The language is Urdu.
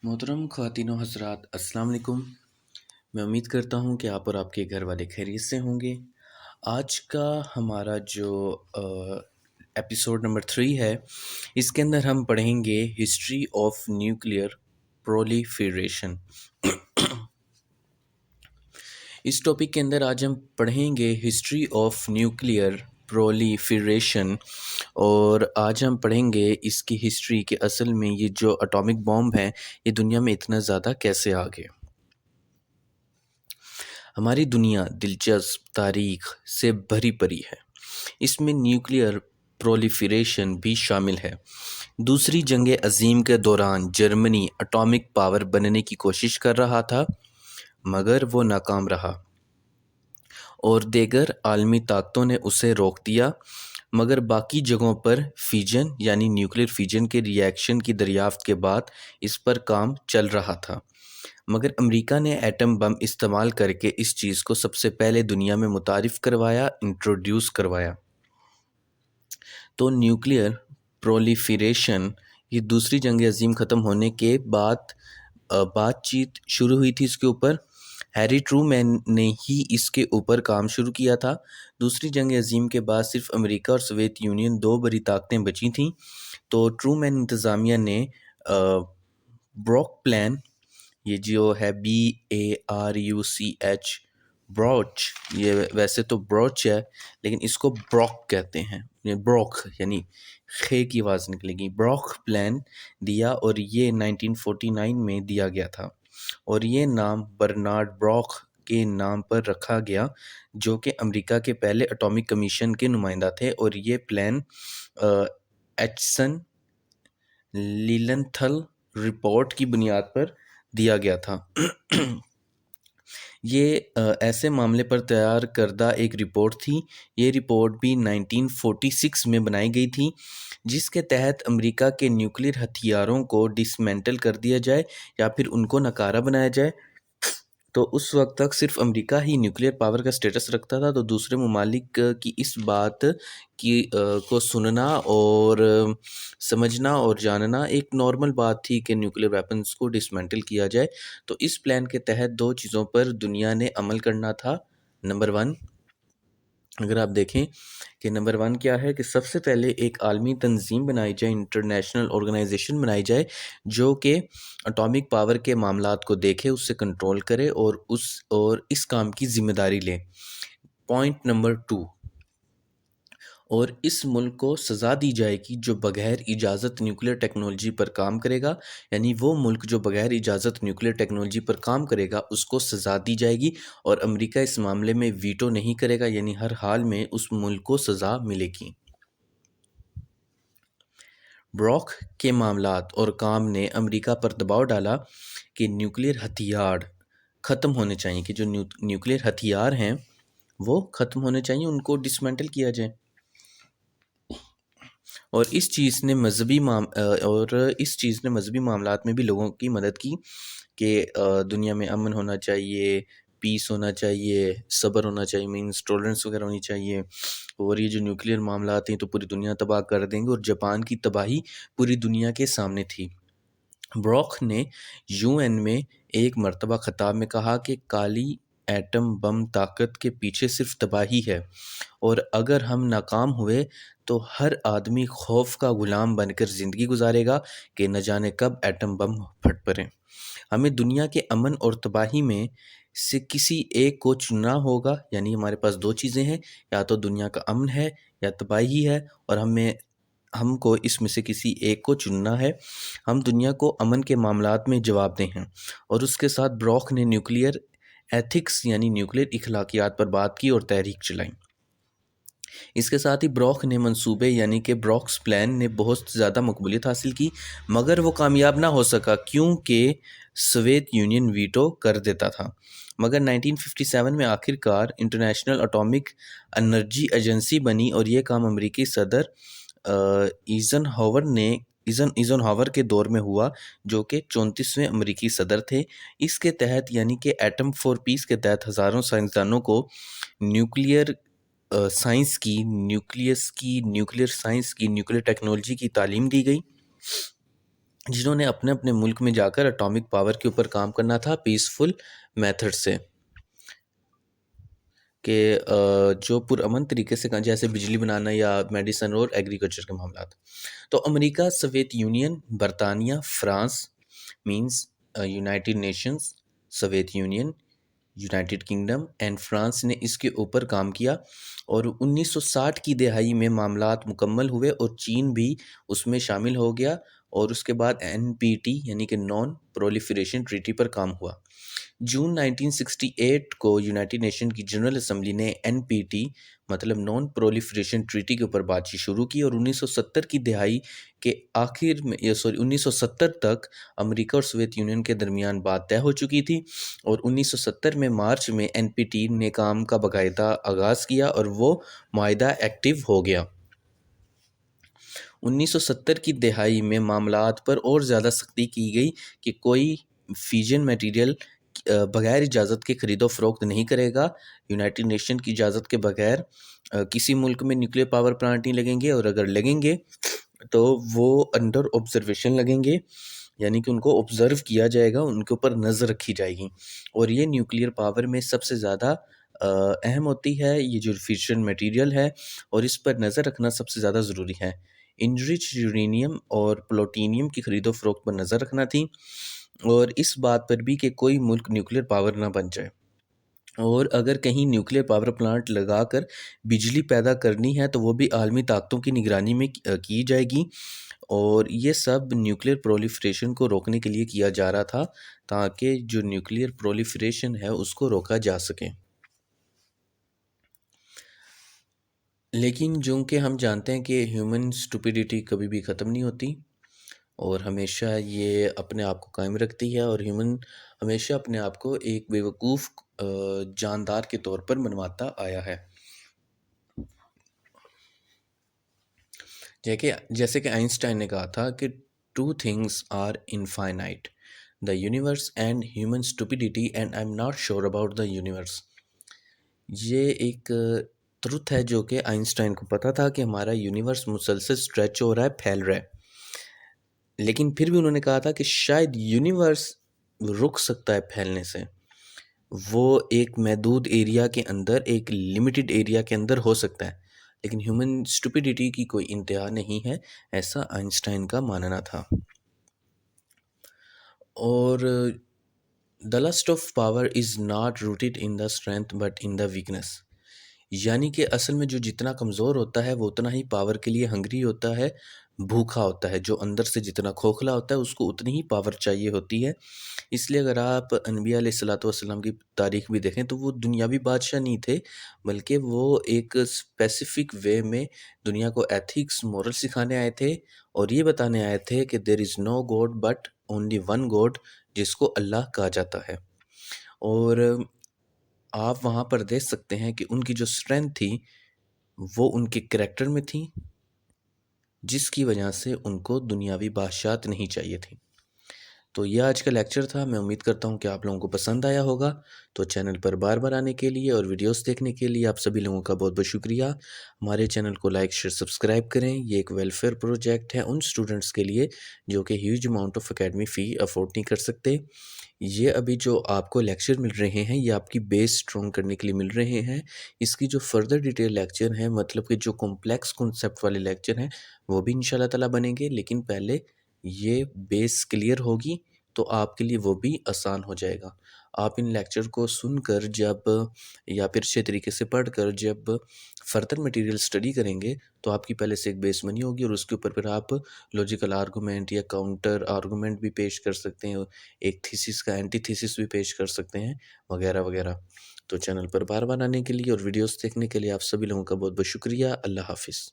محترم خواتین و حضرات، السلام علیکم۔ میں امید کرتا ہوں کہ آپ اور آپ کے گھر والے خیریت سے ہوں گے۔ آج کا ہمارا جو ایپیسوڈ نمبر 3 ہے، اس کے اندر ہم پڑھیں گے ہسٹری آف نیوکلیئر پرولیفریشن۔ اس ٹاپک کے اندر آج ہم پڑھیں گے ہسٹری آف نیوکلیئر پرولیفریشن، اور آج ہم پڑھیں گے اس کی ہسٹری کہ اصل میں یہ جو اٹامک بامب ہے یہ دنیا میں اتنا زیادہ کیسے آ گئے۔ ہماری دنیا دلچسپ تاریخ سے بھری پڑی ہے، اس میں نیوکلیئر پرولیفریشن بھی شامل ہے۔ دوسری جنگ عظیم کے دوران جرمنی اٹامک پاور بننے کی کوشش کر رہا تھا، مگر وہ ناکام رہا اور دیگر عالمی طاقتوں نے اسے روک دیا۔ مگر باقی جگہوں پر فیجن یعنی نیوکلیئر فیجن کے ری ایکشن کی دریافت کے بعد اس پر کام چل رہا تھا، مگر امریکہ نے ایٹم بم استعمال کر کے اس چیز کو سب سے پہلے دنیا میں متعارف کروایا، انٹروڈیوس کروایا۔ تو نیوکلیئر پرولیفریشن یہ دوسری جنگ عظیم ختم ہونے کے بعد بات چیت شروع ہوئی تھی اس کے اوپر۔ ہیری ٹرومین نے ہی اس کے اوپر کام شروع کیا تھا۔ دوسری جنگ عظیم کے بعد صرف امریکہ اور سوویت یونین دو بڑی طاقتیں بچی تھیں، تو ٹرومین انتظامیہ نے بروک پلان، یہ جو ہے BARUCH، بروچ، یہ ویسے تو بروچ ہے لیکن اس کو بروک کہتے ہیں، یہ بروک یعنی خے کی آواز نکلے گی۔ بروک پلان دیا اور یہ 1949 میں دیا گیا تھا، اور یہ نام برنارڈ بروک کے نام پر رکھا گیا، جو کہ امریکہ کے پہلے اٹامک کمیشن کے نمائندہ تھے، اور یہ پلان ایچسن لیلنتھل رپورٹ کی بنیاد پر دیا گیا تھا۔ یہ ایسے معاملے پر تیار کردہ ایک رپورٹ تھی۔ یہ رپورٹ بھی 1946 میں بنائی گئی تھی، جس کے تحت امریکہ کے نیوکلیئر ہتھیاروں کو ڈسمینٹل کر دیا جائے یا پھر ان کو ناکارہ بنایا جائے۔ تو اس وقت تک صرف امریکہ ہی نیوکلیئر پاور کا سٹیٹس رکھتا تھا، تو دوسرے ممالک کی اس بات کو سننا اور سمجھنا اور جاننا ایک نارمل بات تھی کہ نیوکلیئر ویپنز کو ڈسمینٹل کیا جائے۔ تو اس پلان کے تحت دو چیزوں پر دنیا نے عمل کرنا تھا۔ نمبر 1، اگر آپ دیکھیں کہ نمبر 1 کیا ہے، کہ سب سے پہلے ایک عالمی تنظیم بنائی جائے، انٹرنیشنل آرگنائزیشن بنائی جائے، جو کہ اٹامک پاور کے معاملات کو دیکھے، اس سے کنٹرول کرے اور اس کام کی ذمہ داری لے۔ پوائنٹ نمبر 2، اور اس ملک کو سزا دی جائے گی جو بغیر اجازت نیوکلیئر ٹیکنالوجی پر کام کرے گا، یعنی وہ ملک جو بغیر اجازت نیوکلیئر ٹیکنالوجی پر کام کرے گا اس کو سزا دی جائے گی، اور امریکہ اس معاملے میں ویٹو نہیں کرے گا، یعنی ہر حال میں اس ملک کو سزا ملے گی۔ بروک کے معاملات اور کام نے امریکہ پر دباؤ ڈالا کہ نیوکلیئر ہتھیار ختم ہونے چاہیے، کہ جو نیوکلیئر ہتھیار ہیں وہ ختم ہونے چاہیے، ان کو ڈسمینٹل کیا جائے۔ اور اس چیز نے مذہبی معاملات میں بھی لوگوں کی مدد کی کہ دنیا میں امن ہونا چاہیے، پیس ہونا چاہیے، صبر ہونا چاہیے، مینس ٹولرنس وغیرہ ہونی چاہیے، اور یہ جو نیوکلیئر معاملات ہیں تو پوری دنیا تباہ کر دیں گے، اور جاپان کی تباہی پوری دنیا کے سامنے تھی۔ بروک نے UN میں ایک مرتبہ خطاب میں کہا کہ کالی ایٹم بم طاقت کے پیچھے صرف تباہی ہے، اور اگر ہم ناکام ہوئے تو ہر آدمی خوف کا غلام بن کر زندگی گزارے گا کہ نہ جانے کب ایٹم بم پھٹ پڑے۔ ہمیں دنیا کے امن اور تباہی میں سے کسی ایک کو چننا ہوگا، یعنی ہمارے پاس دو چیزیں ہیں، یا تو دنیا کا امن ہے یا تباہی ہے، اور ہم کو اس میں سے کسی ایک کو چننا ہے۔ ہم دنیا کو امن کے معاملات میں جواب دیں ہیں، اور اس کے ساتھ بروک نے نیوکلیئر ایتھکس یعنی نیوکلیئر اخلاقیات پر بات کی اور تحریک چلائی۔ اس کے ساتھ ہی بروک نے منصوبے یعنی کہ بروکس پلان نے بہت زیادہ مقبولیت حاصل کی، مگر وہ کامیاب نہ ہو سکا کیونکہ سوویت یونین ویٹو کر دیتا تھا۔ مگر 1957 میں آخر کار انٹرنیشنل اٹامک انرجی ایجنسی بنی، اور یہ کام امریکی صدر ایزنہاور کے دور میں ہوا، جو کہ 34ویں امریکی صدر تھے۔ اس کے تحت یعنی کہ ایٹم فور پیس کے تحت ہزاروں سائنسدانوں کو نیوکلیئر سائنس کی، نیوکلیئر ٹیکنالوجی کی تعلیم دی گئی، جنہوں نے اپنے اپنے ملک میں جا کر اٹامک پاور کے اوپر کام کرنا تھا پیسفل میتھڈ سے، کہ جو پرامن طریقے سے جیسے بجلی بنانا یا میڈیسن اور ایگریکلچر کے معاملات۔ تو امریکہ، سوویت یونین، برطانیہ، France means United nations, Soviet union, United kingdom and France نے اس کے اوپر کام کیا، اور 1960 کی دہائی میں معاملات مکمل ہوئے اور چین بھی اس میں شامل ہو گیا، اور اس کے بعد NPT یعنی کہ نان پرولیفریشن ٹریٹی پر کام ہوا۔ جون 1968 کو یونائٹڈ نیشن کی جنرل اسمبلی نے NPT مطلب نان پرولیفریشن ٹریٹی کے اوپر بات چیت شروع کی، اور 1970 کی دہائی کے آخر میں 1970 تک امریکہ اور سوویت یونین کے درمیان بات طے ہو چکی تھی، اور 1970 میں مارچ میں NPT نے کام کا باقاعدہ آغاز کیا اور وہ معاہدہ ایکٹیو ہو گیا۔ 1970 کی دہائی میں معاملات پر اور زیادہ سختی کی گئی کہ کوئی فیجن میٹیریل بغیر اجازت کے خرید و فروخت نہیں کرے گا۔ یونائٹڈ نیشن کی اجازت کے بغیر کسی ملک میں نیوکلیر پاور پلانٹ نہیں لگیں گے، اور اگر لگیں گے تو وہ انڈر آبزرویشن لگیں گے، یعنی کہ ان کو آبزرو کیا جائے گا، ان کے اوپر نظر رکھی جائے گی، اور یہ نیوکلیر پاور میں سب سے زیادہ اہم ہوتی ہے، یہ جو فیشن میٹیریل ہے، اور اس پر نظر رکھنا سب سے زیادہ ضروری ہے۔ انرچ یورینیم اور پلوٹینیم کی خرید و فروخت پر نظر رکھنا تھی، اور اس بات پر بھی کہ کوئی ملک نیوکلیر پاور نہ بن جائے، اور اگر کہیں نیوکلیر پاور پلانٹ لگا کر بجلی پیدا کرنی ہے تو وہ بھی عالمی طاقتوں کی نگرانی میں کی جائے گی، اور یہ سب نیوکلیر پرولیفریشن کو روکنے کے لیے کیا جا رہا تھا، تاکہ جو نیوکلیر پرولیفریشن ہے اس کو روکا جا سکے۔ لیکن چونکہ ہم جانتے ہیں کہ ہیومن اسٹوپیڈیٹی کبھی بھی ختم نہیں ہوتی، اور ہمیشہ یہ اپنے آپ کو قائم رکھتی ہے، اور ہیومن ہمیشہ اپنے آپ کو ایک بیوقوف جاندار کے طور پر منواتا آیا ہے۔ جیسے کہ آئنسٹائن نے کہا تھا کہ two things are infinite, the universe and human stupidity, and I am not sure about the universe. یہ ایک ٹروتھ ہے جو کہ آئنسٹائن کو پتا تھا کہ ہمارا یونیورس مسلسل اسٹریچ ہو رہا ہے، پھیل رہا ہے، لیکن پھر بھی انہوں نے کہا تھا کہ شاید یونیورس رک سکتا ہے پھیلنے سے، وہ ایک محدود ایریا کے اندر، ایک لمیٹڈ ایریا کے اندر ہو سکتا ہے، لیکن ہیومن اسٹوپیڈیٹی کی کوئی انتہا نہیں ہے، ایسا آئنسٹائن کا ماننا تھا۔ اور the lust of power is not rooted in the strength but in the weakness، یعنی کہ اصل میں جو جتنا کمزور ہوتا ہے وہ اتنا ہی پاور کے لیے ہنگری ہوتا ہے، بھوکا ہوتا ہے، جو اندر سے جتنا کھوکھلا ہوتا ہے اس کو اتنی ہی پاور چاہیے ہوتی ہے۔ اس لیے اگر آپ انبیاء علیہ الصلوۃ والسلام کی تاریخ بھی دیکھیں تو وہ دنیاوی بادشاہ نہیں تھے، بلکہ وہ ایک اسپیسیفک وے میں دنیا کو ایتھکس، مورل سکھانے آئے تھے، اور یہ بتانے آئے تھے کہ there is no god but only one god, جس کو اللہ کہا جاتا ہے۔ اور آپ وہاں پر دیکھ سکتے ہیں کہ ان کی جو اسٹرینتھ تھی وہ ان کے کریکٹر میں تھی، جس کی وجہ سے ان کو دنیاوی بادشاہت نہیں چاہیے تھی۔ تو یہ آج کا لیکچر تھا، میں امید کرتا ہوں کہ آپ لوگوں کو پسند آیا ہوگا۔ تو چینل پر بار بار آنے کے لیے اور ویڈیوز دیکھنے کے لیے آپ سبھی لوگوں کا بہت بہت شکریہ۔ ہمارے چینل کو لائک، شیئر، سبسکرائب کریں۔ یہ ایک ویلفیئر پروجیکٹ ہے ان اسٹوڈنٹس کے لیے جو کہ ہیوج اماؤنٹ آف اکیڈمی فی افورڈ نہیں کر سکتے۔ یہ ابھی جو آپ کو لیکچر مل رہے ہیں یہ آپ کی بیس اسٹرانگ کرنے کے لیے مل رہے ہیں۔ اس کی جو فردر ڈیٹیل لیکچر ہیں، مطلب کہ جو کمپلیکس کنسیپٹ والے لیکچر ہیں، وہ بھی انشاءاللہ تعالیٰ بنیں گے، لیکن پہلے یہ بیس کلیئر ہوگی تو آپ کے لیے وہ بھی آسان ہو جائے گا۔ آپ ان لیکچر کو سن کر جب یا پھر اچھے طریقے سے پڑھ کر جب فردر مٹیریل اسٹڈی کریں گے تو آپ کی پہلے سے ایک بیس بنی ہوگی، اور اس کے اوپر پھر آپ لاجیکل آرگومنٹ یا کاؤنٹر آرگومنٹ بھی پیش کر سکتے ہیں، ایک تھیسس کا اینٹی تھیسس بھی پیش کر سکتے ہیں، وغیرہ وغیرہ۔ تو چینل پر بار بار آنے کے لیے اور ویڈیوز دیکھنے کے لیے آپ سبھی لوگوں کا بہت بہت شکریہ۔ اللہ حافظ۔